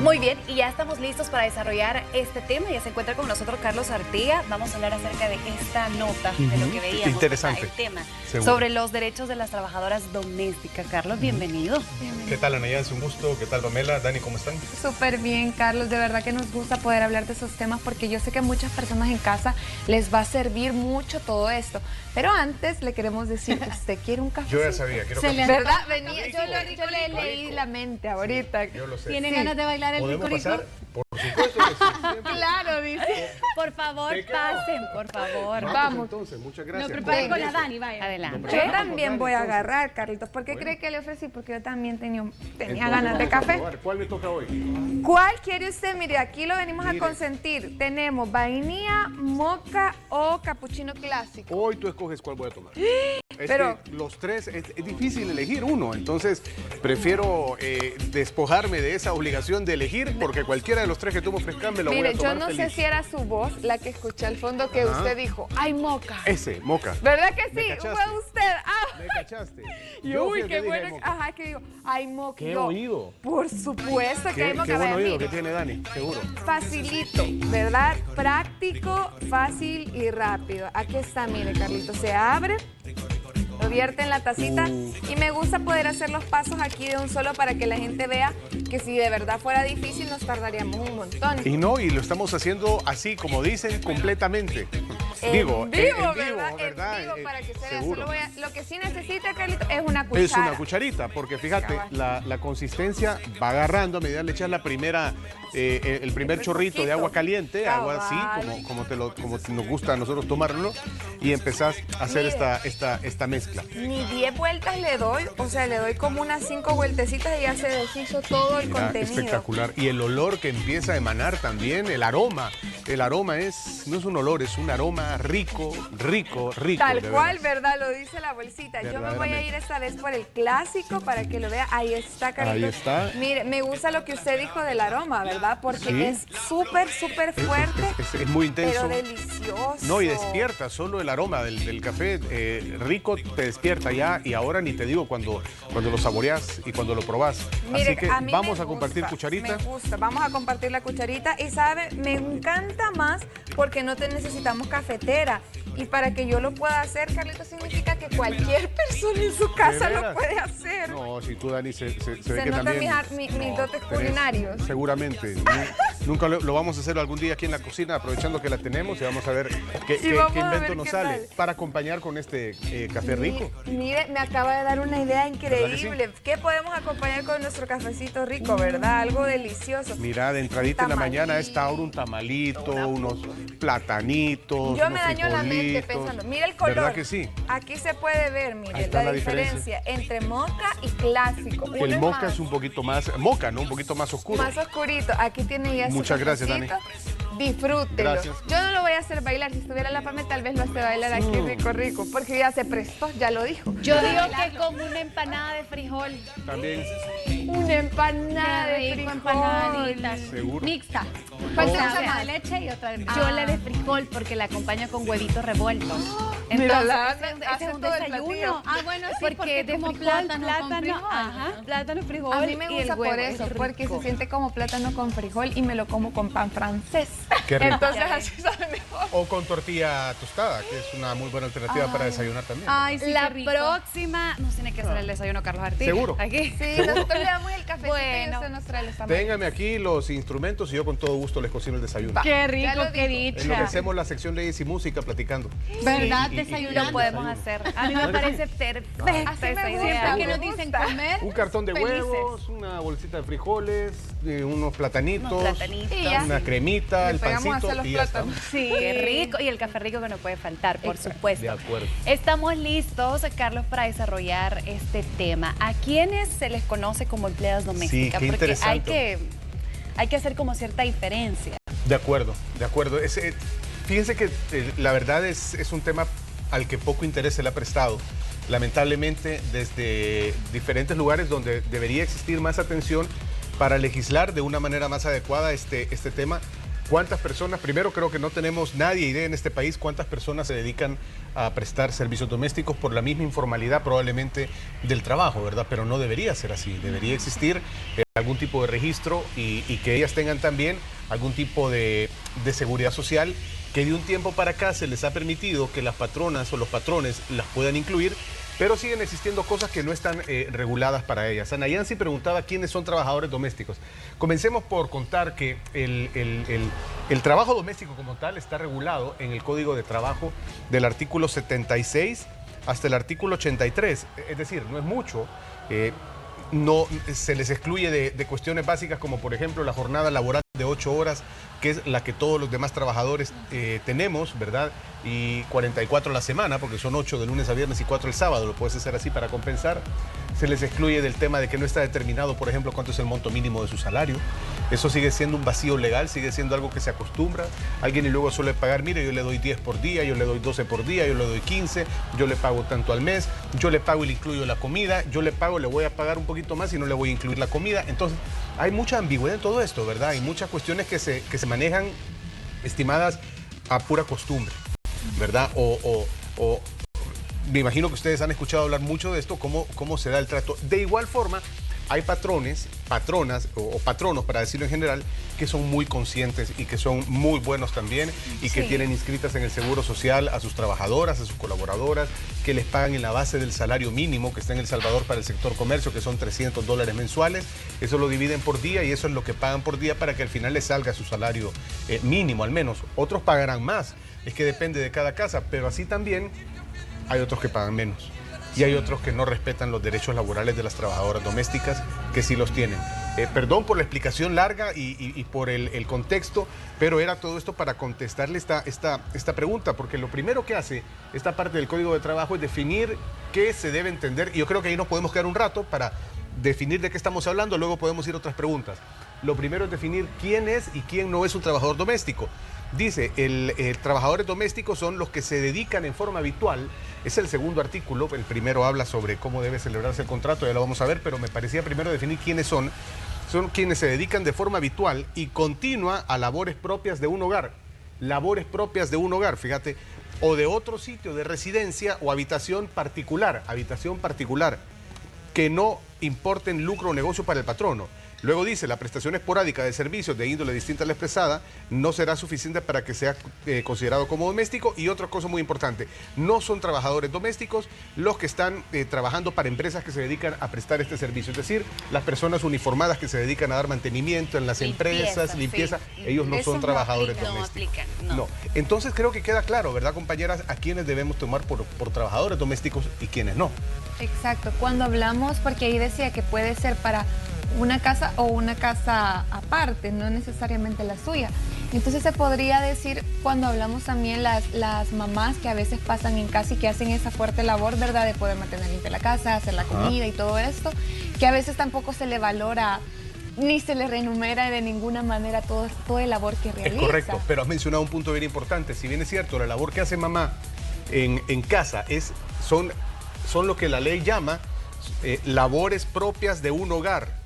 Muy bien, y ya estamos listos para desarrollar este tema. Ya se encuentra con nosotros Carlos Artiga. Vamos a hablar acerca de esta nota, de lo que veíamos. Interesante. El tema Seguro. sobre los derechos de las trabajadoras domésticas. Carlos, bienvenido. ¿Qué tal, Ana Yancy? Un gusto. ¿Qué tal, Pamela? Dani, ¿cómo están? Súper bien, Carlos. De verdad que nos gusta poder hablar de esos temas porque yo sé que a muchas personas en casa les va a servir mucho todo esto. Pero antes le queremos decir que usted quiere un café. Yo ya sabía, quiero café. ¿Verdad? Venía, yo le leí la mente ahorita. Yo lo sé. ¿Tienen ganas de bailar el ¿Podemos rico? pasar? Por supuesto que sí. Siempre. Claro, dice. Por favor, ¿De qué pasen, por favor. Vamos. Entonces, muchas Nos gracias. preparen con la Permiso. Dani, vaya. Adelante. Yo también voy a entonces. agarrar, Carlitos. ¿Por qué cree que le ofrecí? Porque yo también tenía Entonces, ganas de vamos a café. probar. ¿Cuál me toca hoy? ¿Cuál quiere usted? Mire, aquí lo venimos Mire. a consentir. Tenemos vainilla, moca o capuchino clásico. Hoy tú escoges cuál voy a tomar. Es Pero- que los tres, es difícil elegir uno, entonces prefiero despojarme de esa obligación de elegir porque cualquiera de los tres que tú me ofrezcas me lo voy a Mire, yo tomar no sé feliz. si era su voz la que escuché al fondo que Ajá. usted dijo, ¡ay, moca! Ese, moca. ¿Verdad que Me sí? cachaste. Fue usted. ¡Ah! ¿Me cachaste? Yo, uy, fui el qué que dije bueno. moca. Ajá, que digo, ¡ay, moca! Qué Yo, oído. Por supuesto que hay Qué moca. buen Vea, oído mire, que tiene Dani, seguro. facilito, ¿verdad? Práctico, fácil y rápido. Aquí está, mire, Carlito, se abre. Lo vierte en la tacita y me gusta poder hacer los pasos aquí de un solo para que la gente vea que si de verdad fuera difícil nos tardaríamos un montón. Y no, y lo estamos haciendo así, como dicen, completamente. Digo, en vivo, ¿verdad? En vivo, para que se vea. seguro. Solo lo que sí necesita, Carlito, es una cuchara. Es una cucharita, porque fíjate, la consistencia va agarrando a medida que le echas la primera, el primer chorrito de agua caliente, agua así, Cabal. como nos gusta a nosotros tomarlo, y empezás a hacer Mire. esta mezcla. Ni 10 vueltas le doy, o sea, le doy como unas 5 vueltecitas y ya se deshizo todo el Mira, contenido. espectacular. Y el olor que empieza a emanar también, el aroma. El aroma no es un olor, es un aroma rico. Tal de cual, veras. ¿verdad? Lo dice la bolsita. Yo me voy a Verdaderamente. ir esta vez por el clásico para que lo vea. Ahí está, Carlitos. Ahí está. Mire, me gusta lo que usted dijo del aroma, ¿verdad? Porque Sí. es súper fuerte, Es muy intenso. pero delicioso. No, y despierta, solo el aroma del café rico te despierta ya, y ahora ni te digo cuando lo saboreas y cuando lo probás. Mire, Así que a mí vamos me a compartir gusta, cucharita. Me gusta, vamos a compartir la cucharita y sabe, me encanta más porque no te necesitamos cafetera. Y para que yo lo pueda hacer, Carlito, significa que cualquier persona en su casa ¿De lo veras? puede hacer. No, si tú, Dani, se ve Se que nota también... mis dotes tenés- culinarios. Seguramente. Nunca lo vamos a hacer algún día aquí en la cocina, aprovechando que la tenemos, y vamos a ver qué vamos a invento ver nos qué sale tal. para acompañar con este café rico. Mire, me acaba de dar una idea ¿Verdad que sí? increíble. ¿Qué podemos acompañar con nuestro cafecito rico, verdad? Algo delicioso. Mira, de entradita en la mañana a esta hora un tamalito, unos platanitos, Yo unos me daño la mente frijolitos. pensando. Mira el color. ¿Verdad que sí? Aquí se puede ver, Ahí mire, está la la diferencia entre moca y clásico. Que el Uno moca más- es un poquito más, moca, ¿no? Un poquito más oscuro. más oscurito. Aquí tiene ya su Muchas gracias, Dani. cafecito. Disfrútelo. Gracias. Yo no lo voy a hacer bailar. Si estuviera la Pame, tal vez lo hace bailar aquí rico, porque ya se prestó, ya lo dijo. Yo digo que con una empanada de frijol. También, Una empanada de Qué rico, frijol. empanaditas. seguro. Mixta. ¿Cuál O te sea, gusta una más? de leche y otra de Yo la de frijol porque la acompaño con huevitos revueltos. Mírala, ese hace es un todo el desayuno. platillo. Ah, bueno, sí, porque es como como plátano con plátano, frijol. ajá, plátano, frijol. A mí me y el gusta huevo, por es eso, porque rico. se siente como plátano con frijol y me lo como con pan francés. Qué rico. Entonces Ya así sabe mejor. O con tortilla tostada, que es una muy buena alternativa para desayunar también. Ay, sí, La qué rico. próxima nos tiene que hacer el desayuno Carlos Artigas. ¿Seguro? Aquí. Sí, nosotros le damos el cafecito y Bueno. usted nos trae los tamales. Téngame aquí los instrumentos y yo con todo gusto les cocino el desayuno. Qué Ya rico, lo qué dijo. En lo que dicha. hacemos la sección leyes y música platicando. ¿Verdad? Y- y- Desayunando. Lo podemos hacer. A mí me parece perfecta Así me esa gusta, idea. Siempre que me nos dicen gusta. comer. Un cartón de Felices. huevos, una bolsita de frijoles, unos platanitos, Unos platanitos. Y ya. una cremita, Le el pegamos a pancito hacer los y ya está. plátanos. Sí, qué rico. Y el café rico que no puede faltar, por supuesto. De acuerdo. Estamos listos, Carlos, para desarrollar este tema. ¿A quiénes se les conoce como empleadas domésticas? qué Porque interesante. hay que hacer como cierta diferencia. De acuerdo, de acuerdo. Fíjense que la verdad es un tema al que poco interés se le ha prestado. Lamentablemente, desde diferentes lugares donde debería existir más atención para legislar de una manera más adecuada este tema, ¿Cuántas personas? Primero, creo que no tenemos nadie idea en este país cuántas personas se dedican a prestar servicios domésticos por la misma informalidad probablemente del trabajo, ¿verdad? Pero no debería ser así. Debería existir algún tipo de registro y que ellas tengan también algún tipo de seguridad social, que de un tiempo para acá se les ha permitido que las patronas o los patrones las puedan incluir, pero siguen existiendo cosas que no están reguladas para ellas. Ana Yancy preguntaba quiénes son trabajadores domésticos. Comencemos por contar que el trabajo doméstico como tal está regulado en el Código de Trabajo del artículo 76 hasta el artículo 83. Es decir, no es mucho. No se les excluye de cuestiones básicas como por ejemplo la jornada laboral de 8 horas, que es la que todos los demás trabajadores tenemos, ¿verdad? Y 44 a la semana, porque son 8 de lunes a viernes y 4 el sábado, lo puedes hacer así para compensar. Se les excluye del tema de que no está determinado, por ejemplo, cuánto es el monto mínimo de su salario. Eso sigue siendo un vacío legal, sigue siendo algo que se acostumbra. Alguien y luego suele pagar, mire, yo le doy 10 por día, yo le doy 12 por día, yo le doy 15, yo le pago tanto al mes, yo le pago y le incluyo la comida, yo le pago, le voy a pagar un poquito más y no le voy a incluir la comida. Entonces, hay mucha ambigüedad en todo esto, ¿verdad? Hay muchas cuestiones que se manejan estimadas a pura costumbre, ¿verdad? O me imagino que ustedes han escuchado hablar mucho de esto, cómo se da el trato. De igual forma, hay patrones, patronas o patronos, para decirlo en general, que son muy conscientes y que son muy buenos también y que tienen inscritas en el Seguro Social a sus trabajadoras, a sus colaboradoras, que les pagan en la base del salario mínimo que está en El Salvador para el sector comercio, que son $300 mensuales. Eso lo dividen por día y eso es lo que pagan por día para que al final les salga su salario mínimo al menos. Otros pagarán más, es que depende de cada casa, pero así también hay otros que pagan menos. Y hay otros que no respetan los derechos laborales de las trabajadoras domésticas, que sí los tienen. Perdón por la explicación larga y por el contexto, pero era todo esto para contestarle esta pregunta, porque lo primero que hace esta parte del Código de Trabajo es definir qué se debe entender, y yo creo que ahí nos podemos quedar un rato para definir de qué estamos hablando, luego podemos ir a otras preguntas. Lo primero es definir quién es y quién no es un trabajador doméstico. Dice, trabajadores domésticos son los que se dedican en forma habitual. Es el segundo artículo. El primero habla sobre cómo debe celebrarse el contrato, ya lo vamos a ver, pero me parecía primero definir quiénes son. Son quienes se dedican de forma habitual y continua a labores propias de un hogar. Labores propias de un hogar, fíjate, o de otro sitio de residencia o habitación particular, que no importen lucro o negocio para el patrono. Luego dice, la prestación esporádica de servicios de índole distinta a la expresada no será suficiente para que sea considerado como doméstico. Y otra cosa muy importante, no son trabajadores domésticos los que están trabajando para empresas que se dedican a prestar este servicio. Es decir, las personas uniformadas que se dedican a dar mantenimiento en las empresas, limpieza, ellos no son trabajadores domésticos. No. Entonces creo que queda claro, ¿verdad, compañeras? A quiénes debemos tomar por trabajadores domésticos y quiénes no. Exacto, cuando hablamos, porque ahí decía que puede ser para una casa o una casa aparte, no necesariamente la suya. Entonces se podría decir, cuando hablamos también las mamás que a veces pasan en casa y que hacen esa fuerte labor, ¿verdad?, de poder mantener limpia la casa, hacer la comida y todo esto, que a veces tampoco se le valora ni se le renumera de ninguna manera todo el labor que realiza. Es correcto, pero has mencionado un punto bien importante. Si bien es cierto, la labor que hace mamá en casa son lo que la ley llama labores propias de un hogar.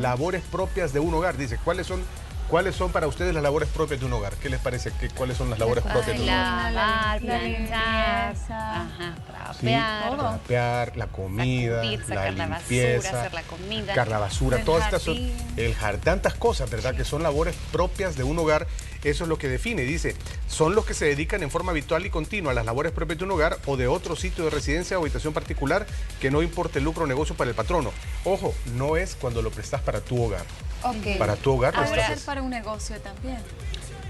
Labores propias de un hogar. Dice, ¿cuáles son para ustedes las labores propias de un hogar? ¿Qué les parece? ¿Cuáles son las labores propias de un hogar? Lavar, planchar, trapear, la comida, la limpieza, hacer la comida, sacar la basura, todas estas son tantas cosas, ¿verdad? Que son labores propias de un hogar. Eso es lo que define. Dice, son los que se dedican en forma habitual y continua a las labores propias de un hogar o de otro sitio de residencia o habitación particular que no importe el lucro o negocio para el patrono. Ojo, no es cuando lo prestas para tu hogar. Okay. Para tu hogar lo Puede estás... ser para un negocio también.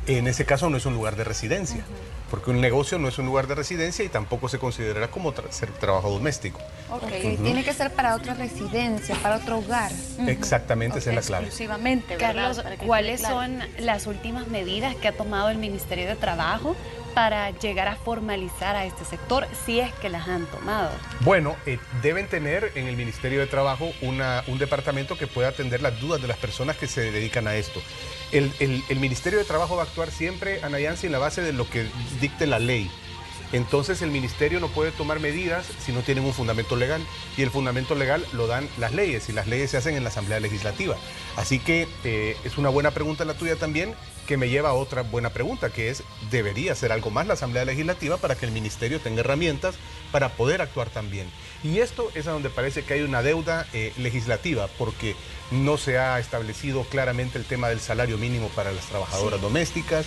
En ese caso no es un lugar de residencia, porque un negocio no es un lugar de residencia y tampoco se considerará como ser trabajo doméstico. Ok, tiene que ser para otra residencia, para otro hogar. Exactamente, esa es la clave. Exclusivamente, ¿verdad? Carlos, Para que ¿cuáles quede claro. son las últimas medidas que ha tomado el Ministerio de Trabajo para llegar a formalizar a este sector, si es que las han tomado? Bueno, deben tener en el Ministerio de Trabajo un departamento que pueda atender las dudas de las personas que se dedican a esto. El Ministerio de Trabajo va a actuar siempre, Ana Yancy, en la base de lo que dicte la ley. entonces el ministerio no puede tomar medidas si no tienen un fundamento legal. Y el fundamento legal lo dan las leyes, y las leyes se hacen en la Asamblea Legislativa. Así que es una buena pregunta la tuya también, que me lleva a otra buena pregunta, que es, ¿debería hacer algo más la Asamblea Legislativa para que el ministerio tenga herramientas para poder actuar también? Y esto es a donde parece que hay una deuda legislativa, porque no se ha establecido claramente el tema del salario mínimo para las trabajadoras domésticas,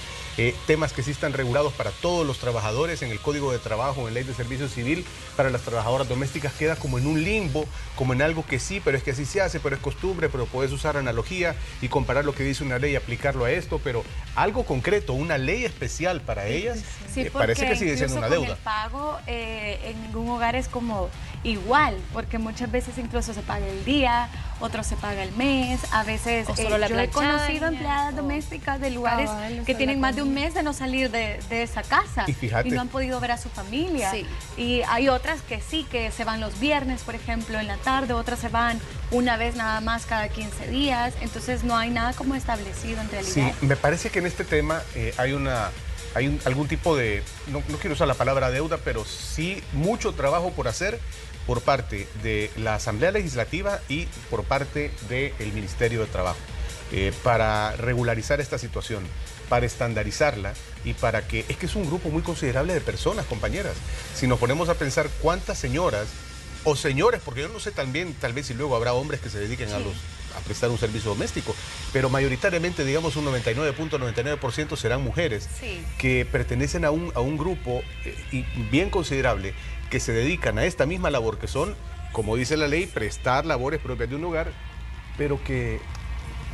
temas que sí están regulados para todos los trabajadores en el Código de Trabajo, en Ley de Servicio Civil. Para las trabajadoras domésticas queda como en un limbo, como en algo que sí, pero es que así se hace, pero es costumbre, pero puedes usar analogía y comparar lo que dice una ley y aplicarlo a esto, pero algo concreto, una ley especial para ellas, parece que sigue siendo una deuda. El pago en ningún hogar es como igual, porque muchas veces incluso se paga el día, otros se paga el mes, a veces solo la yo he planchaña, conocido empleadas domésticas de lugares que tienen más de un mes de no salir de esa casa y, fíjate, no han podido ver a su familia. Y hay otras que sí, que se van los viernes, por ejemplo, en la tarde, otras se van una vez nada más cada 15 días, entonces no hay nada como establecido en realidad. Sí, me parece que en este tema hay algún tipo de, no quiero usar la palabra deuda, pero sí mucho trabajo por hacer por parte de la Asamblea Legislativa y por parte del Ministerio de Trabajo para regularizar esta situación, para estandarizarla y para que, es que es un grupo muy considerable de personas, compañeras. Si nos ponemos a pensar cuántas señoras o señores, porque yo no sé también, tal vez si luego habrá hombres que se dediquen a prestar un servicio doméstico, pero mayoritariamente, digamos, un 99.99% serán mujeres que pertenecen a un grupo bien considerable, que se dedican a esta misma labor, que son, como dice la ley, prestar labores propias de un hogar, pero que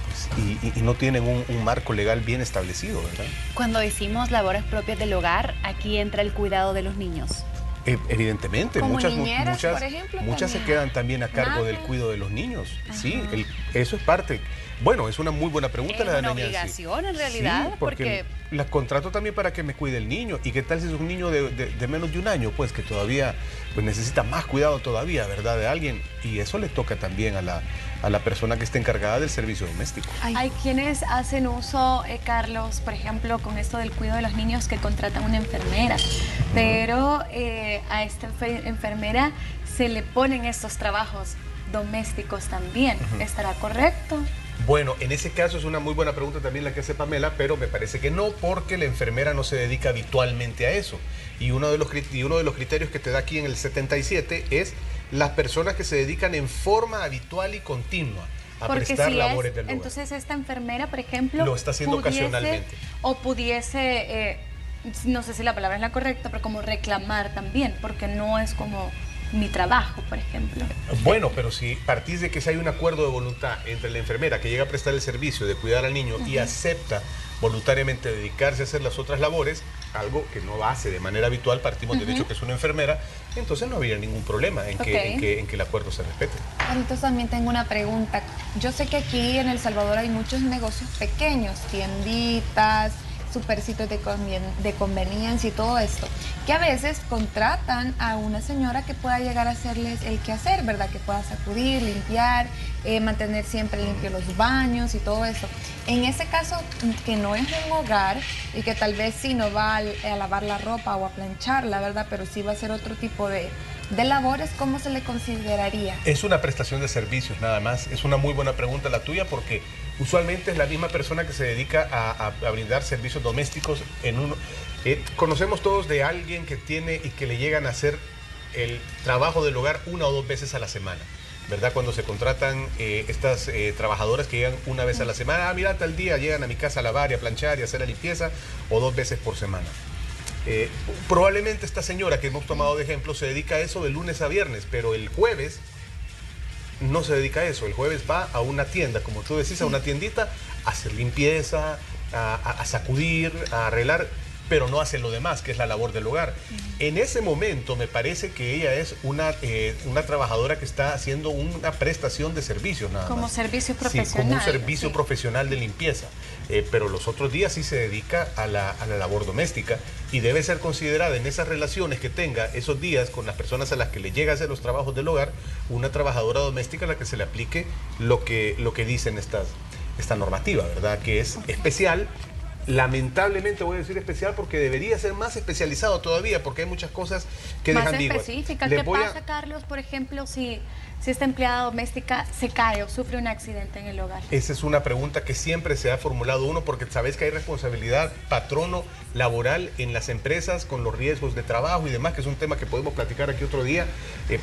pues, y no tienen un marco legal bien establecido, ¿verdad? Cuando decimos labores propias del hogar, aquí entra el cuidado de los niños. Evidentemente, como muchas por ejemplo, se quedan también a cargo del cuidado de los niños. Sí, eso es parte. Bueno, es una muy buena pregunta la de Nancy. Es una obligación en realidad, sí, porque las contrato también para que me cuide el niño. ¿Y qué tal si es un niño de menos de un año? Pues que todavía pues necesita más cuidado todavía, ¿verdad? De alguien. Y eso le toca también a la persona que esté encargada del servicio doméstico. Hay quienes hacen uso, Carlos, por ejemplo, con esto del cuidado de los niños, que contratan una enfermera, pero a esta enfermera se le ponen estos trabajos domésticos también. ¿Estará correcto? Bueno, en ese caso es una muy buena pregunta también la que hace Pamela, pero me parece que no, porque la enfermera no se dedica habitualmente a eso. Y uno de los criterios que te da aquí en el 77 es las personas que se dedican en forma habitual y continua a prestar labores del hogar. Entonces esta enfermera, por ejemplo, lo está haciendo ocasionalmente. O pudiese, no sé si la palabra es la correcta, pero como reclamar también, porque no es como mi trabajo, por ejemplo. Bueno, pero si partís de que si hay un acuerdo de voluntad entre la enfermera que llega a prestar el servicio de cuidar al niño y acepta voluntariamente dedicarse a hacer las otras labores, algo que no hace de manera habitual, partimos del hecho que es una enfermera, entonces no habría ningún problema en que el acuerdo se respete. Entonces también tengo una pregunta. Yo sé que aquí en El Salvador hay muchos negocios pequeños, tienditas, supercitos de conveniencia y todo esto, que a veces contratan a una señora que pueda llegar a hacerles el quehacer, ¿verdad? Que pueda sacudir, limpiar, mantener siempre limpios los baños y todo eso. En ese caso, que no es un hogar y que tal vez sí no va a lavar la ropa o a plancharla, ¿verdad? Pero sí va a hacer otro tipo de labores, ¿cómo se le consideraría? Es una prestación de servicios nada más. Es una muy buena pregunta la tuya, porque usualmente es la misma persona que se dedica a brindar servicios domésticos en uno. Conocemos todos de alguien que tiene y que le llegan a hacer el trabajo del hogar 1 o 2 veces a la semana, ¿verdad? Cuando se contratan estas trabajadoras que llegan una vez a la semana, mira, tal día llegan a mi casa a lavar y a planchar y a hacer la limpieza, o 2 veces por semana. Probablemente esta señora que hemos tomado de ejemplo se dedica a eso de lunes a viernes, pero el jueves no se dedica a eso. El jueves va a una tienda, como tú decís, a una tiendita, a hacer limpieza, a sacudir, a arreglar, pero no hace lo demás, que es la labor del hogar. En ese momento me parece que ella es una trabajadora que está haciendo una prestación de servicios nada más. Como servicio profesional. Sí, como un servicio profesional de limpieza. Pero los otros días sí se dedica a la labor doméstica y debe ser considerada en esas relaciones que tenga esos días con las personas a las que le llega a hacer los trabajos del hogar, una trabajadora doméstica a la que se le aplique lo que dicen esta normativa, ¿verdad? Que es especial lamentablemente voy a decir especial porque debería ser más especializado todavía, porque hay muchas cosas que más dejan ambiguas. específica. ¿Qué pasa, Carlos, por ejemplo, si esta empleada doméstica se cae o sufre un accidente en el hogar? Esa es una pregunta que siempre se ha formulado uno, porque sabes que hay responsabilidad patrono laboral en las empresas con los riesgos de trabajo y demás, que es un tema que podemos platicar aquí otro día,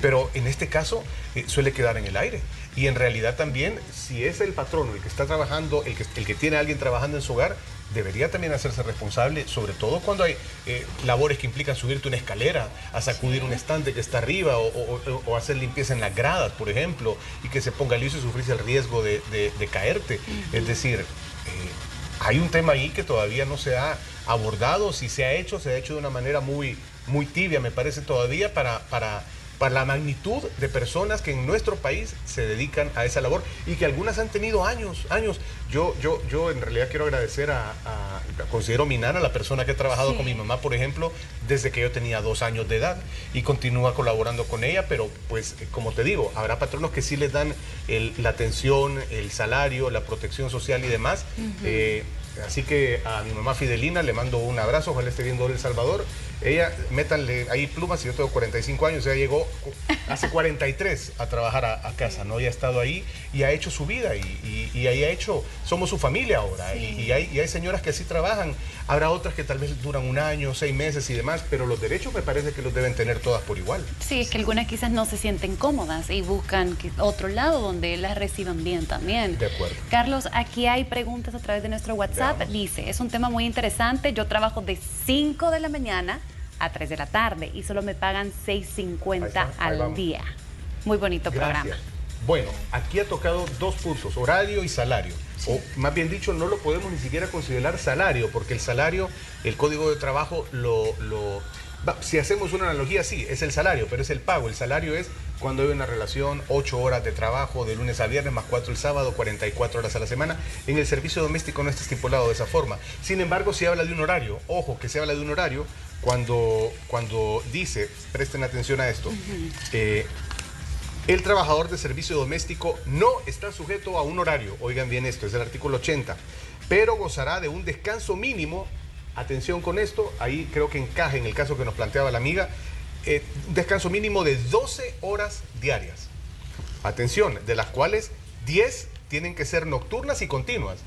pero en este caso suele quedar en el aire. Y en realidad también, si es el patrono el que está trabajando, el que tiene a alguien trabajando en su hogar, debería también hacerse responsable, sobre todo cuando hay labores que implican subirte una escalera, a sacudir un estante que está arriba o hacer limpieza en las gradas, por ejemplo, y que se ponga liso y sufrís el riesgo de caerte. Es decir, hay un tema ahí que todavía no se ha abordado. Si se ha hecho de una manera muy tibia, me parece todavía, para la magnitud de personas que en nuestro país se dedican a esa labor y que algunas han tenido años. Yo en realidad quiero agradecer considero mi nana, la persona que ha trabajado con mi mamá, por ejemplo, desde que yo tenía 2 años de edad, y continúa colaborando con ella, pero pues como te digo, habrá patronos que sí les dan la atención, el salario, la protección social y demás. Así que a mi mamá Fidelina le mando un abrazo, ojalá esté viendo El Salvador. Ella, métanle ahí plumas, yo tengo 45 años, ella llegó hace 43 a trabajar a casa, ¿no? Ella ha estado ahí y ha hecho su vida y ahí ha hecho, somos su familia ahora. Sí. Y hay señoras que así trabajan, habrá otras que tal vez duran 1 año, 6 meses y demás, pero los derechos me parece que los deben tener todas por igual. Sí, es que algunas quizás no se sienten cómodas y buscan otro lado donde las reciban bien también. De acuerdo. Carlos, aquí hay preguntas a través de nuestro WhatsApp. Veamos. Dice, es un tema muy interesante, yo trabajo de 5 de la mañana a 3 de la tarde y solo me pagan $6.50 al día. Muy bonito programa. Bueno, aquí ha tocado 2 puntos, horario y salario. Sí. O más bien dicho, no lo podemos ni siquiera considerar salario, porque el salario, el código de trabajo si hacemos una analogía, sí, es el salario, pero es el pago. El salario es cuando hay una relación, 8 horas de trabajo de lunes a viernes, más 4 el sábado, 44 horas a la semana. En el servicio doméstico no está estipulado de esa forma. Sin embargo, se habla de un horario. Ojo, que se habla de un horario cuando dice, presten atención a esto, el trabajador de servicio doméstico no está sujeto a un horario. Oigan bien esto, es el artículo 80, pero gozará de un descanso mínimo. Atención con esto, ahí creo que encaja en el caso que nos planteaba la amiga, un descanso mínimo de 12 horas diarias. Atención, de las cuales 10 tienen que ser nocturnas y continuas.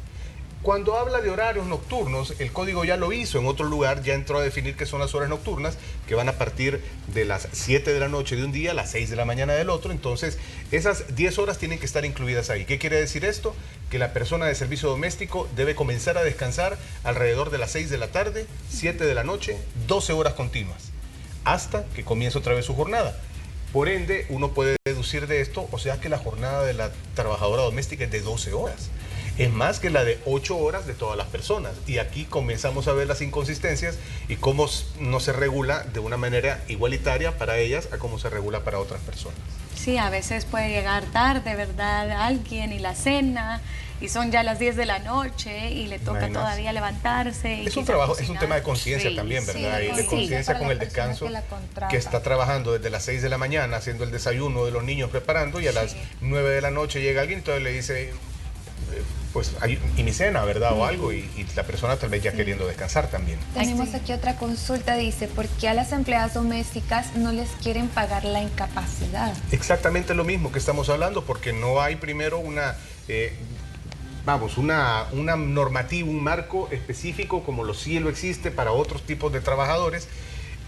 Cuando habla de horarios nocturnos, el código ya lo hizo en otro lugar, ya entró a definir qué son las horas nocturnas, que van a partir de las 7 de la noche de un día a las 6 de la mañana del otro. Entonces, esas 10 horas tienen que estar incluidas ahí. ¿Qué quiere decir esto? Que la persona de servicio doméstico debe comenzar a descansar alrededor de las 6 de la tarde, 7 de la noche, 12 horas continuas, hasta que comience otra vez su jornada. Por ende, uno puede deducir de esto, o sea que la jornada de la trabajadora doméstica es de 12 horas. Es más que la de 8 horas de todas las personas. Y aquí comenzamos a ver las inconsistencias y cómo no se regula de una manera igualitaria para ellas a cómo se regula para otras personas. Sí, a veces puede llegar tarde, ¿verdad? Alguien y la cena, y son ya las 10 de la noche y le toca todavía levantarse. Y es un trabajo, es un tema de conciencia también, ¿verdad? Y de conciencia con el descanso, que está trabajando desde las 6 de la mañana haciendo el desayuno de los niños preparando, y a las 9 de la noche llega alguien y entonces le dice, pues, y mi cena, ¿verdad? O algo, y la persona tal vez ya queriendo descansar también. Tenemos aquí otra consulta, dice, ¿por qué a las empleadas domésticas no les quieren pagar la incapacidad? Exactamente lo mismo que estamos hablando, porque no hay primero una normativa, un marco específico como sí lo existe para otros tipos de trabajadores,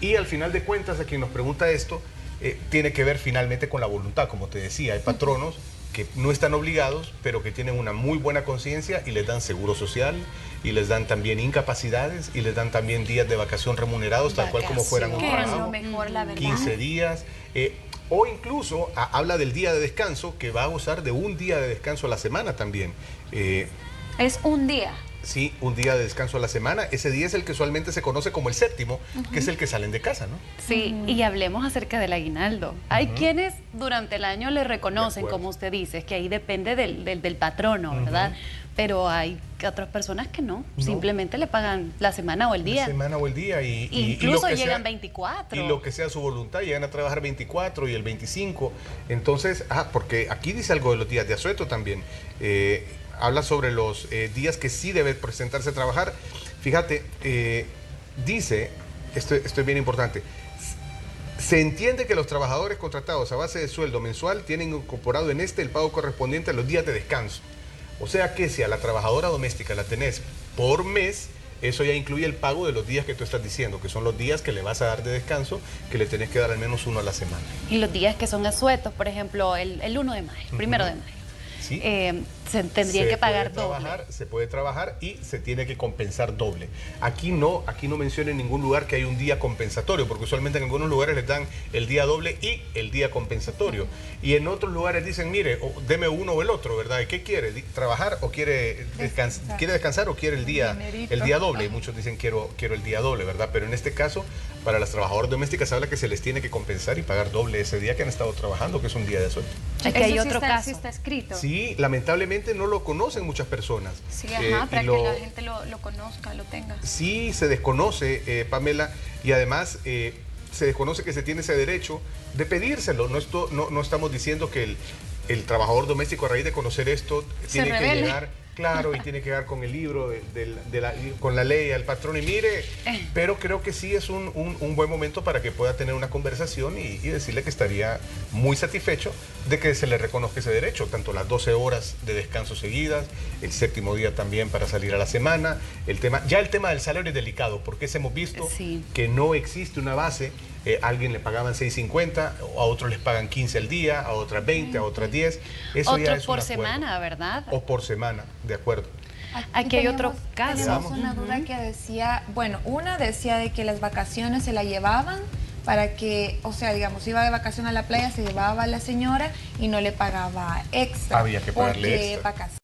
y al final de cuentas, a quien nos pregunta esto, tiene que ver finalmente con la voluntad, como te decía. Hay patronos que no están obligados, pero que tienen una muy buena conciencia y les dan seguro social, y les dan también incapacidades, y les dan también días de vacación remunerados, tal cual como fueran un trabajo, 15 días, o incluso habla del día de descanso, que va a gozar de un día de descanso a la semana también. ¿Es un día? Sí, un día de descanso a la semana. Ese día es el que usualmente se conoce como el séptimo, que es el que salen de casa, ¿no? Sí, y hablemos acerca del aguinaldo. Hay quienes durante el año le reconocen, como usted dice, es que ahí depende del patrono, ¿verdad? Pero hay otras personas que no, simplemente le pagan la semana o el día. La semana o el día. Incluso llegan 24. Y lo que sea su voluntad, llegan a trabajar 24 y el 25. Entonces, porque aquí dice algo de los días de asueto también. habla sobre los días que sí debe presentarse a trabajar. Fíjate, dice, esto es bien importante, se entiende que los trabajadores contratados a base de sueldo mensual tienen incorporado en el pago correspondiente a los días de descanso. O sea que si a la trabajadora doméstica la tenés por mes, eso ya incluye el pago de los días que tú estás diciendo, que son los días que le vas a dar de descanso, que le tenés que dar al menos uno a la semana. Y los días que son asuetos, por ejemplo, el 1 de mayo, primero de mayo. ¿Sí? Se tendría que pagar doble. Se puede trabajar y se tiene que compensar doble. Aquí no menciona en ningún lugar que hay un día compensatorio, porque usualmente en algunos lugares les dan el día doble y el día compensatorio. Y en otros lugares dicen, mire, deme uno o el otro, ¿verdad? ¿Y qué quiere? ¿Trabajar o quiere descansar? ¿Quiere descansar o quiere el día doble? Y muchos dicen, quiero el día doble, ¿verdad? Pero en este caso, para las trabajadoras domésticas habla que se les tiene que compensar y pagar doble ese día que han estado trabajando, que es un día de sueldo. Aquí hay otro caso. Sí está escrito. Sí, lamentablemente no lo conocen muchas personas. Sí, ajá, para que la gente lo conozca, lo tenga. Sí, se desconoce, Pamela, y además se desconoce que se tiene ese derecho de pedírselo. No estamos diciendo que el trabajador doméstico, a raíz de conocer esto, tiene que llegar... Claro, y tiene que ver con el libro, con la ley al patrón. Y mire, pero creo que sí es un buen momento para que pueda tener una conversación y decirle que estaría muy satisfecho de que se le reconozca ese derecho, tanto las 12 horas de descanso seguidas, el 7º día también para salir a la semana. El tema del salario es delicado, porque hemos visto que no existe una base. A alguien le pagaban 6.50, a otros les pagan 15 al día, a otras 20, a otras 10. Eso otros ya es por semana, ¿verdad? O por semana, de acuerdo. Aquí hay otro caso. Tenemos una duda que decía, bueno, una decía de que las vacaciones se la llevaban para que, o sea, digamos, iba de vacación a la playa, se llevaba a la señora y no le pagaba extra. Había que pagarle extra. Vacaciones.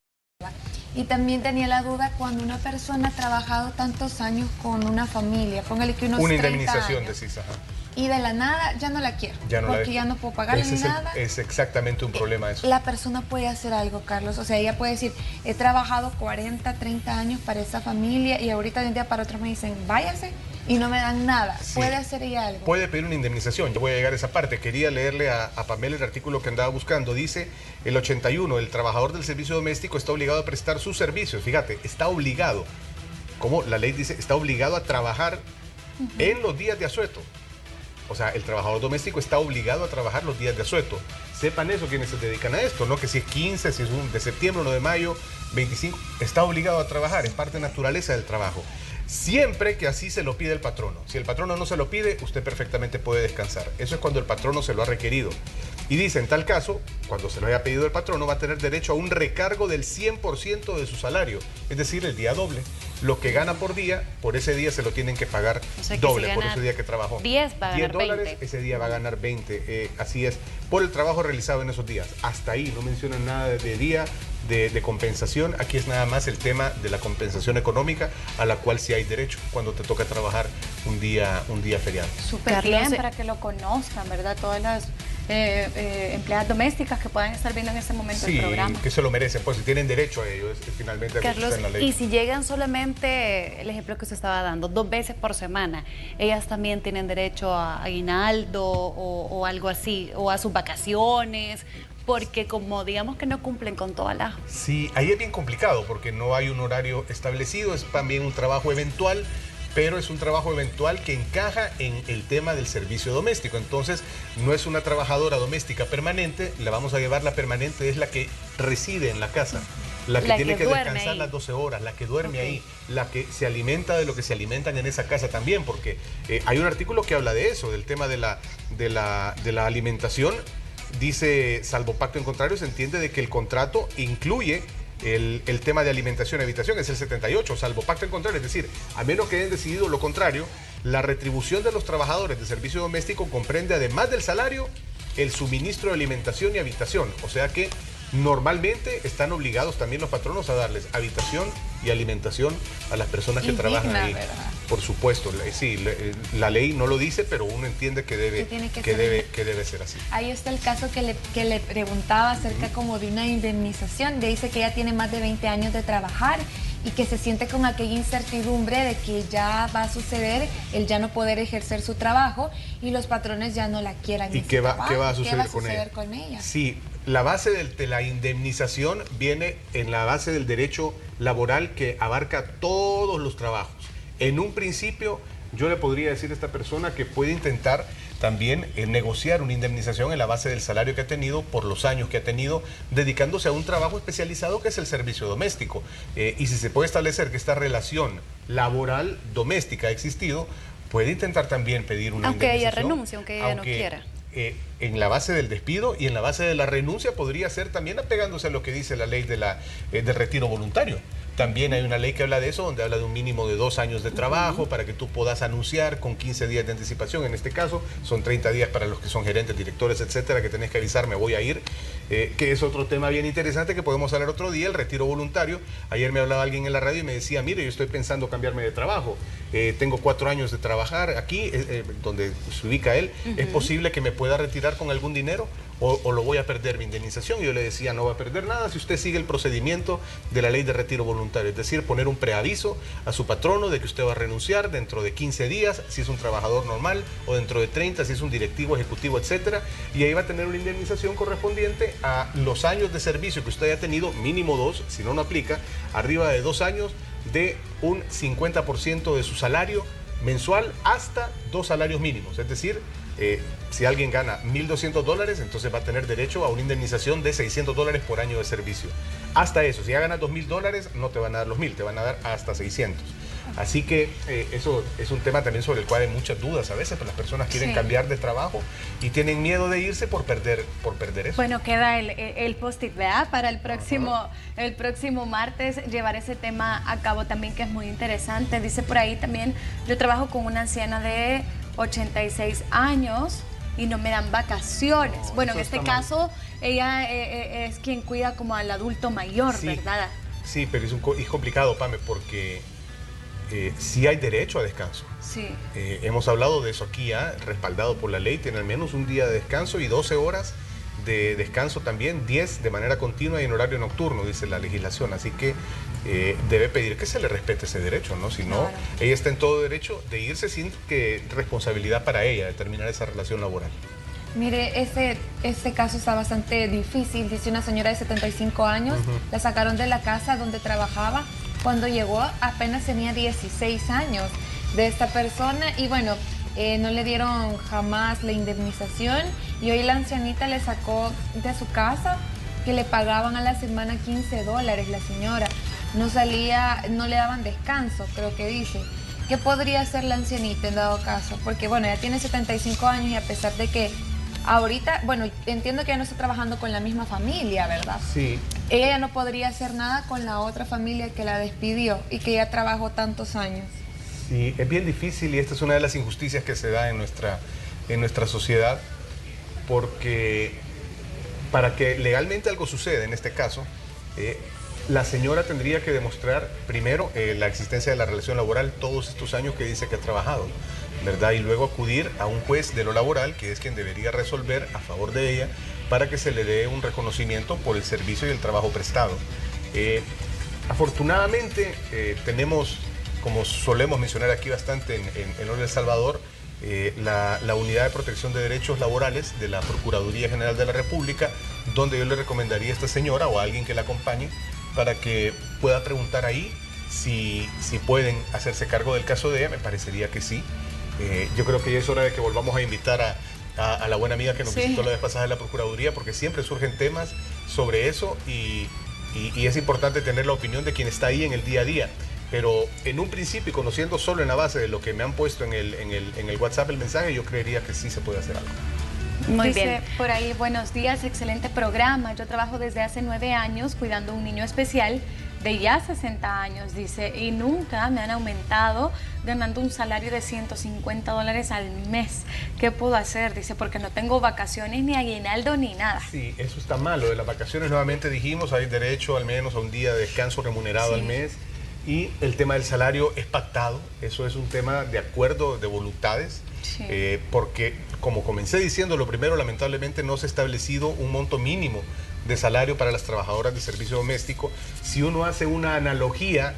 Y también tenía la duda cuando una persona ha trabajado tantos años con una familia, póngale que unos 30 indemnización, años, decís, ajá. Y de la nada ya no la quiero, porque ya no puedo pagarle nada. Es exactamente un problema eso. La persona puede hacer algo, Carlos, o sea, ella puede decir, he trabajado 40, 30 años para esa familia y ahorita de un día para otro me dicen, váyase y no me dan nada. Sí. ¿Puede hacer ella algo? Puede pedir una indemnización, yo voy a llegar a esa parte. Quería leerle a Pamela el artículo que andaba buscando. Dice el 81, el trabajador del servicio doméstico está obligado a prestar sus servicios. Fíjate, está obligado, como la ley dice, está obligado a trabajar en los días de asueto. O sea, el trabajador doméstico está obligado a trabajar los días de asueto. Sepan eso quienes se dedican a esto, ¿no? Que si es 15, si es de septiembre, 1 de mayo, 25, está obligado a trabajar, es parte de naturaleza del trabajo. Siempre que así se lo pide el patrono. Si el patrono no se lo pide, usted perfectamente puede descansar. Eso es cuando el patrono se lo ha requerido. Y dice, en tal caso, cuando se lo haya pedido el patrono, va a tener derecho a un recargo del 100% de su salario, es decir, el día doble. Lo que gana por día, por ese día se lo tienen que pagar doble, por ese día que trabajó. 10 va a ganar $10, 20. ese día va a ganar 20, así es, por el trabajo realizado en esos días. Hasta ahí, no mencionan nada de día de compensación. Aquí es nada más el tema de la compensación económica, a la cual sí hay derecho cuando te toca trabajar un día feriado. Súper bien, para que lo conozcan, ¿verdad? Todas las empleadas domésticas que puedan estar viendo en este momento el programa. Sí, que se lo merecen, pues si tienen derecho a ello, es finalmente Carlos, en la ley. Y si llegan solamente, el ejemplo que usted estaba dando, 2 veces por semana, ellas también tienen derecho a aguinaldo o algo así, o a sus vacaciones, porque como digamos que no cumplen con todas las... Sí, ahí es bien complicado porque no hay un horario establecido, es también un trabajo eventual, pero es un trabajo eventual que encaja en el tema del servicio doméstico. Entonces, no es una trabajadora doméstica permanente, la vamos a llevar, la permanente es la que reside en la casa, la que tiene que descansar las 12 horas, la que duerme ahí, la que se alimenta de lo que se alimentan en esa casa también, porque hay un artículo que habla de eso, del tema de la alimentación. Dice, salvo pacto en contrario, se entiende de que el contrato incluye el tema de alimentación y habitación, es el 78, salvo pacto en contrario, es decir, a menos que hayan decidido lo contrario, la retribución de los trabajadores de servicio doméstico comprende, además del salario, el suministro de alimentación y habitación, o sea que normalmente están obligados también los patronos a darles habitación y alimentación a las personas que trabajan ahí. ¿Verdad? Por supuesto, sí, la ley no lo dice, pero uno entiende que debe ser así. Ahí está el caso que le preguntaba acerca como de una indemnización. Dice que ella tiene más de 20 años de trabajar y que se siente con aquella incertidumbre de que ya va a suceder el ya no poder ejercer su trabajo y los patrones ya no la quieran. ¿Y qué va a suceder, con ella? Sí, la base de la indemnización viene en la base del derecho laboral que abarca todos los trabajos. En un principio, yo le podría decir a esta persona que puede intentar también negociar una indemnización en la base del salario que ha tenido por los años que ha tenido dedicándose a un trabajo especializado que es el servicio doméstico. Y si se puede establecer que esta relación laboral doméstica ha existido, puede intentar también pedir una indemnización. Aunque ella renuncie, aunque ella no quiera. En la base del despido y en la base de la renuncia podría ser también apegándose a lo que dice la ley de del retiro voluntario. También hay una ley que habla de eso, donde habla de un mínimo de 2 años de trabajo para que tú puedas anunciar con 15 días de anticipación. En este caso, son 30 días para los que son gerentes, directores, etcétera, que tenés que avisar, me voy a ir. Que es otro tema bien interesante que podemos hablar otro día, el retiro voluntario. Ayer me hablaba alguien en la radio y me decía, mire, yo estoy pensando cambiarme de trabajo. Tengo 4 años de trabajar aquí, donde se ubica él. ¿Es posible que me pueda retirar con algún dinero? O lo voy a perder mi indemnización. Y yo le decía, no va a perder nada si usted sigue el procedimiento de la ley de retiro voluntario, es decir, poner un preaviso a su patrono de que usted va a renunciar dentro de 15 días si es un trabajador normal, o dentro de 30 si es un directivo, ejecutivo, etcétera, y ahí va a tener una indemnización correspondiente a los años de servicio que usted haya tenido, mínimo 2, si no, no aplica, arriba de 2 años, de un 50% de su salario mensual hasta 2 salarios mínimos, es decir, si alguien gana $1,200, entonces va a tener derecho a una indemnización de $600 por año de servicio. Hasta eso, si ya ganas $2,000, no te van a dar los 1,000, te van a dar hasta 600. Así que eso es un tema también sobre el cual hay muchas dudas a veces, pero las personas quieren cambiar de trabajo y tienen miedo de irse por perder eso. Bueno, queda el post-it, ¿verdad? Para el próximo martes llevar ese tema a cabo también, que es muy interesante. Dice por ahí también, yo trabajo con una anciana de 86 años y no me dan vacaciones. No, bueno, en este caso, ella es quien cuida como al adulto mayor, ¿verdad? Sí, pero es complicado, Pame, porque sí hay derecho a descanso. Sí. Hemos hablado de eso aquí ya, respaldado por la ley, tiene al menos un día de descanso y 12 horas de descanso también, 10 de manera continua y en horario nocturno, dice la legislación. Así que debe pedir que se le respete ese derecho, ¿no? Si no, ella está en todo derecho de irse sin que responsabilidad para ella de terminar esa relación laboral. Mire, este caso está bastante difícil. Dice una señora de 75 años, la sacaron de la casa donde trabajaba. Cuando llegó apenas tenía 16 años de esta persona y bueno, no le dieron jamás la indemnización y hoy la ancianita le sacó de su casa que le pagaban a la semana $15 la señora. No salía, no le daban descanso, creo que dice. ¿Qué podría hacer la ancianita en dado caso? Porque bueno, ella tiene 75 años y a pesar de que ahorita, bueno, entiendo que ella no está trabajando con la misma familia, ¿verdad? Sí. Ella ya no podría hacer nada con la otra familia que la despidió y que ya trabajó tantos años. Sí, es bien difícil y esta es una de las injusticias que se da en nuestra sociedad, porque para que legalmente algo suceda en este caso, la señora tendría que demostrar primero la existencia de la relación laboral todos estos años que dice que ha trabajado, ¿verdad? Y luego acudir a un juez de lo laboral, que es quien debería resolver a favor de ella, para que se le dé un reconocimiento por el servicio y el trabajo prestado. Afortunadamente tenemos, como solemos mencionar aquí bastante en El Salvador, la Unidad de Protección de Derechos Laborales de la Procuraduría General de la República, donde yo le recomendaría a esta señora o a alguien que la acompañe para que pueda preguntar ahí si pueden hacerse cargo del caso de ella. Me parecería que sí. Yo creo que ya es hora de que volvamos a invitar a la buena amiga que nos visitó la vez pasada de la Procuraduría, porque siempre surgen temas sobre eso y es importante tener la opinión de quien está ahí en el día a día. Pero en un principio, y conociendo solo en la base de lo que me han puesto en el WhatsApp el mensaje, yo creería que sí se puede hacer algo. Muy bien. Por ahí, buenos días, excelente programa. Yo trabajo desde hace 9 años cuidando a un niño especial de ya 60 años, dice, y nunca me han aumentado ganando un salario de $150 al mes. ¿Qué puedo hacer? Dice, porque no tengo vacaciones, ni aguinaldo, ni nada. Sí, eso está mal. Lo de las vacaciones, nuevamente dijimos, hay derecho al menos a un día de descanso remunerado al mes. Y el tema del salario es pactado, eso es un tema de acuerdo, de voluntades, porque como comencé diciendo, lo primero, lamentablemente no se ha establecido un monto mínimo de salario para las trabajadoras de servicio doméstico. Si uno hace una analogía,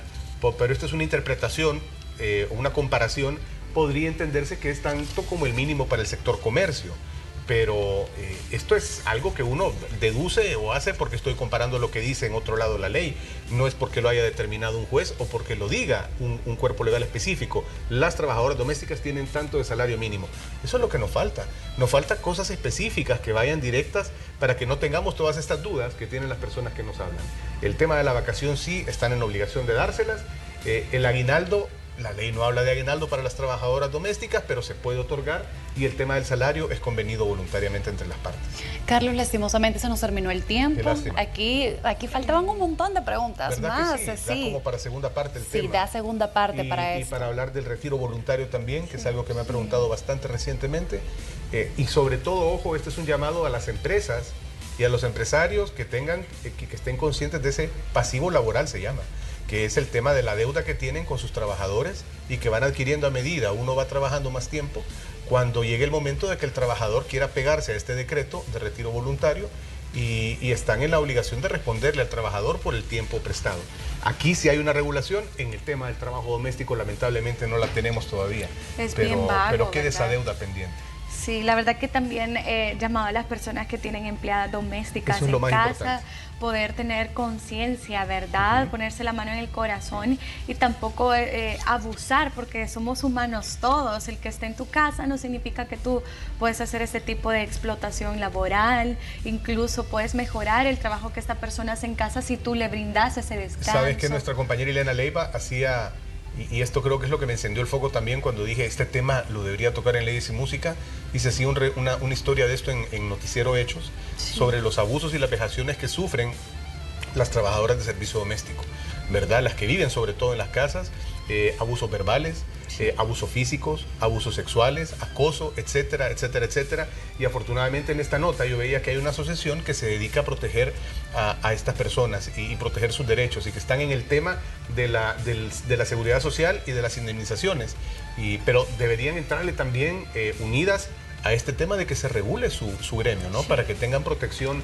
pero esto es una interpretación, una comparación, podría entenderse que es tanto como el mínimo para el sector comercio, pero esto es algo que uno deduce o hace porque estoy comparando lo que dice en otro lado la ley. No es porque lo haya determinado un juez o porque lo diga un cuerpo legal específico. Las trabajadoras domésticas tienen tanto de salario mínimo. Eso es lo que nos falta. Nos faltan cosas específicas que vayan directas para que no tengamos todas estas dudas que tienen las personas que nos hablan. El tema de la vacación sí están en obligación de dárselas. El aguinaldo, la ley no habla de aguinaldo para las trabajadoras domésticas, pero se puede otorgar, y el tema del salario es convenido voluntariamente entre las partes. Carlos, lastimosamente se nos terminó el tiempo. Qué lástima. Aquí faltaban un montón de preguntas más. Que sí? Da como para segunda parte el tema. Sí, da segunda parte para eso. Y para hablar del retiro voluntario también, que es algo que me ha preguntado bastante recientemente. Y sobre todo, ojo, este es un llamado a las empresas y a los empresarios que estén conscientes de ese pasivo laboral, se llama, que es el tema de la deuda que tienen con sus trabajadores y que van adquiriendo a medida. Uno va trabajando más tiempo. Cuando llegue el momento de que el trabajador quiera pegarse a este decreto de retiro voluntario y están en la obligación de responderle al trabajador por el tiempo prestado. Aquí sí hay una regulación, en el tema del trabajo doméstico lamentablemente no la tenemos todavía. Es bien vago, pero queda esa ¿verdad? deuda pendiente. Sí, la verdad que también llamado a las personas que tienen empleadas domésticas Eso es lo en más casa, importante. poder tener conciencia, ¿verdad? Ponerse la mano en el corazón y tampoco abusar, porque somos humanos todos. El que esté en tu casa no significa que tú puedes hacer este tipo de explotación laboral, incluso puedes mejorar el trabajo que esta persona hace en casa si tú le brindas ese descanso. Sabes que nuestra compañera Elena Leiva hacía... Y esto creo que es lo que me encendió el foco también cuando dije, este tema lo debería tocar en Leyes y Música, y se hacía una historia de esto en Noticiero Hechos, sobre los abusos y las vejaciones que sufren las trabajadoras de servicio doméstico, ¿verdad? Las que viven sobre todo en las casas, abusos verbales, abusos físicos, abusos sexuales, acoso, etcétera, etcétera, etcétera. Y afortunadamente en esta nota yo veía que hay una asociación que se dedica a proteger a estas personas y proteger sus derechos, y que están en el tema de la seguridad social y de las indemnizaciones. Pero deberían entrarle también unidas a este tema de que se regule su gremio, ¿no? Sí. Para que tengan protección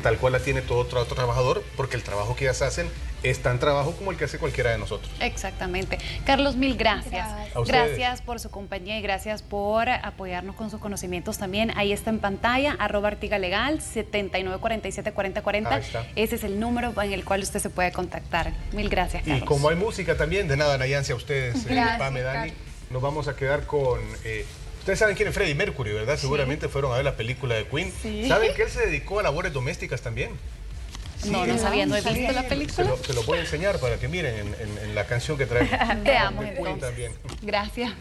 tal cual la tiene todo otro trabajador, porque el trabajo que ellas hacen es tan trabajo como el que hace cualquiera de nosotros. Exactamente. Carlos, mil gracias. Gracias por su compañía y gracias por apoyarnos con sus conocimientos también. Ahí está en pantalla, @artigalegal, 79474040. Ahí está. Ese es el número en el cual usted se puede contactar. Mil gracias, Carlos. Y como hay música también, de nada, Nayansi, a ustedes, Pame, Dani, nos vamos a quedar con... Ustedes saben quién es Freddie Mercury, ¿verdad? Sí. Seguramente fueron a ver la película de Queen. Sí. ¿Saben que él se dedicó a labores domésticas también? No, no sabía, no he visto la película. Se lo voy a enseñar para que miren en la canción que trae. Te amo, Queen también. Gracias.